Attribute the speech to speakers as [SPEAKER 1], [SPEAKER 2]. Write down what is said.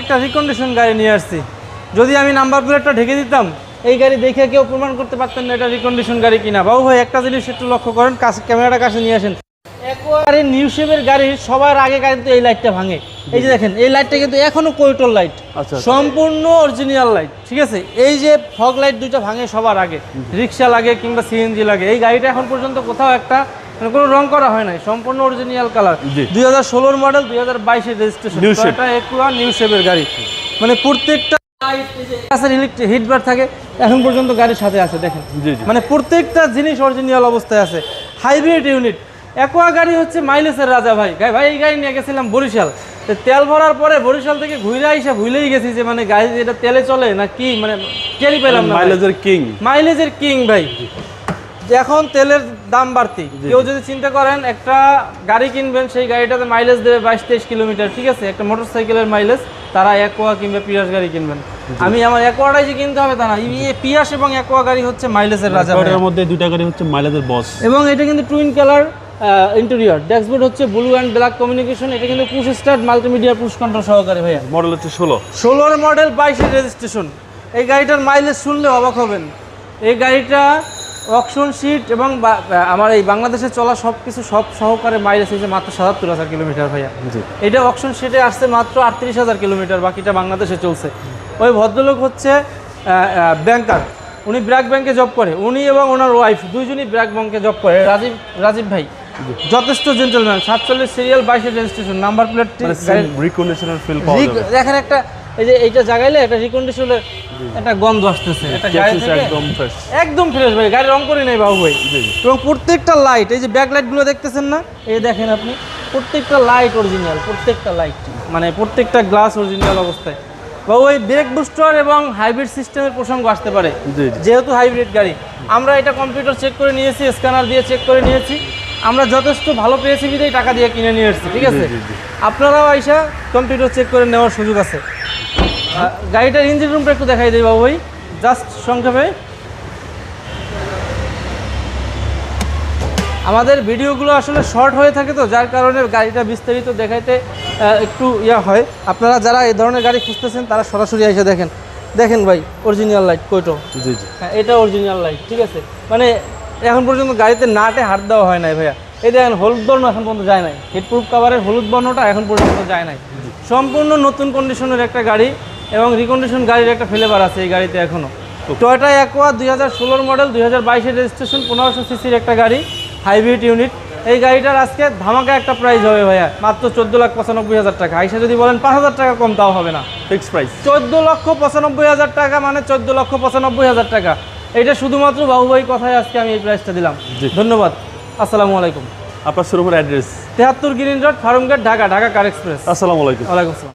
[SPEAKER 1] একটা রিকন্ডিশন গাড়ি নিয়ে আসছি। যদি আমি নাম্বার প্লেটটা ঢেকে দিতাম, এই গাড়ি দেখে কেউ প্রমাণ করতে পারতেন না এটা রিকন্ডিশন গাড়ি কিনা। বাবু ভাই একটা জিনিস একটু লক্ষ্য করেন, ক্যামেরাটা কাছে নিয়ে আসেন। গাড়ির নিউ শেপের গাড়ি সবার আগে কিন্তু এই লাইটটা ভাঙে। এই যে দেখেন, এই লাইটটা কিন্তু এখনো কোয়েটল লাইট, সম্পূর্ণ অরিজিনাল লাইট, ঠিক আছে। এই যে ফগ লাইট দুইটা ভাঙে সবার আগে, রিক্সা লাগে কিংবা সিএনজি লাগে। এই গাড়িটা এখন পর্যন্ত কোথাও একটা কোনো রং করা হয় নাই, সম্পূর্ণ অরিজিনাল কালার। 2016 মডেল, 2022 রেজিস্ট্রেশন, এটা একুয়া নিউ শেপের গাড়ি। মানে প্রত্যেকটা হিটবার থাকে এখন পর্যন্ত গাড়ির সাথে আছে, দেখেন। মানে প্রত্যেকটা জিনিস অরিজিনাল অবস্থায় আছে। হাইব্রিড ইউনিট একুয়া গাড়ি হচ্ছে মাইলেজের রাজা ভাই। ভাই এই গাড়ি নিয়ে গেছিলাম বরিশাল, তেল ভরার পরে বরিশাল থেকে ঘুরে আইসা ভুলেই গেছি যে মানে গাড়ি এটা তেলে চলে না কি, মানে টেরি পেলাম না। মাইলেজের কিং ভাই। এখন তেলের দাম বাড়তি, কেউ যদি চিন্তা করেন একটা গাড়ি কিনবেন, সেই গাড়িটাতে মাইলেজ দেবে 22-23 কিলোমিটার, ঠিক আছে, একটা মোটরসাইকেলের মাইলেজ, তারা একুয়া কিংবা পিয়াস গাড়ি কিনবেন। আমি আমার একুয়াটাই যে কিনতে হবে তা না, পিয়াস এবং একুয়া গাড়ি হচ্ছে মাইলেজের রাজা।
[SPEAKER 2] এর মধ্যে দুইটা গাড়ি হচ্ছে মাইলেজের বস।
[SPEAKER 1] এবং এটা কিন্তু টুইন কালার ইন্টেরিয়র, ড্যাশবোর্ড হচ্ছে ব্লু অ্যান্ড ব্ল্যাক কমিউনিকেশন। এটা কিন্তু push start multimedia push control সহকারে ভাইয়া।
[SPEAKER 2] মডেল হচ্ছে
[SPEAKER 1] 16 মডেল, 22 রেজিস্ট্রেশন। এই গাড়িটার মাইলেজ শুনলে অবাক হবেন। এই গাড়িটা অকশন শিট এবং আমার এই বাংলাদেশে চলা সব সহকারে মাইলেজ হয়েছে মাত্র 77,000 কিলোমিটার ভাইয়া। এটা অকশন শিটে আসছে মাত্র 38,000 কিলোমিটার, বাকিটা বাংলাদেশে চলছে। ওই ভদ্রলোক হচ্ছে ব্যাংকার, উনি ব্র্যাক ব্যাংকে জব করে। উনি এবং ওনার ওয়াইফ দুইজনই ব্র্যাক ব্যাংকে জব করে। রাজীব ভাই যথেষ্ট gentleman. 47 serial, 22 registration, number plate
[SPEAKER 2] reconditioned feel পাওয়া যাবে।
[SPEAKER 1] দেখেন একটা, এই যে এইটা জাগাইলে একটা রিকন্ডিশনের একটা গন্ধ আসতেছে, এটা গাড়ি থেকে একদম ফ্রেশ ভাই। গাড়ি রং করে নেই বাবু ভাই। এবং প্রত্যেকটা লাইট, এই যে ব্যাক লাইটগুলো দেখতেছেন না, এই দেখেন আপনি, প্রত্যেকটা লাইট অরিজিনাল, প্রত্যেকটা লাইট মানে প্রত্যেকটা গ্লাস অরিজিনাল অবস্থায়। বাবু এই ব্রেক বুস্টার এবং হাইব্রিড সিস্টেমের প্রসঙ্গ আসতে পারে, যেহেতু হাইব্রিড গাড়ি। আমরা এটা কম্পিউটার চেক করে নিয়েছি, স্ক্যানার দিয়ে চেক করে নিয়েছি, আমরা যথেষ্ট ভালো পেয়েছি বিধায় টাকা দিয়ে কিনে নিয়ে এসেছি, ঠিক আছে। আপনারাও আইসা কম্পিউটার চেক করে নেওয়ার সুযোগ আছে। গাড়িটার ইঞ্জিন রুমটা একটু দেখাই দিই বাবু ভাই, জাস্ট সংক্ষেপে। আমাদের ভিডিওগুলো আসলে শর্ট হয়ে থাকে তো, যার কারণে গাড়িটা বিস্তারিত দেখাইতে একটু হয়। আপনারা যারা এই ধরনের গাড়ি খুঁজতেছেন তারা সরাসরি এসে দেখেন। দেখেন ভাই, অরিজিনাল লাইট কোটো, হ্যাঁ এটা অরিজিনাল লাইট, ঠিক আছে। মানে এখন পর্যন্ত গাড়িতে নাটে হাত দেওয়া হয় নাই ভাইয়া। এই দেখেন হলুদ বর্ণ এখন পর্যন্ত যায় নাই, হিটপ্রুফ কাভারের হলুদ বর্ণটা এখন পর্যন্ত যায় নাই। সম্পূর্ণ নতুন কন্ডিশনের একটা গাড়ি এবং রিকন্ডিশন গাড়ির একটা ফ্লেভার আছে এই গাড়িতে এখনও। টয়োটা একুয়া 2016 মডেল, 2022 রেজিস্ট্রেশন, 1500 সিসির একটা গাড়ি, হাইব্রিড ইউনিট। এই গাড়িটার আজকে ধামাকা একটা প্রাইস হবে ভাইয়া, মাত্র 14,95,000 টাকা। আইসা যদি বলেন 5,000 টাকা কম, তাও হবে না, ফিক্সড প্রাইস 14,95,000 টাকা, মানে 14,95,000 টাকা। এটা শুধুমাত্র বাবুভাই কথায় আজকে আমি এই প্রাইসটা দিলাম। ধন্যবাদ, আসসালামু আলাইকুম।
[SPEAKER 2] আপনার শোরুমের address
[SPEAKER 1] 73 green road, Farmgate, Dhaka, Dhaka কার এক্সপ্রেস।
[SPEAKER 2] আসসালামু আলাইকুম।
[SPEAKER 1] ওয়ালাইকুম আসসালাম।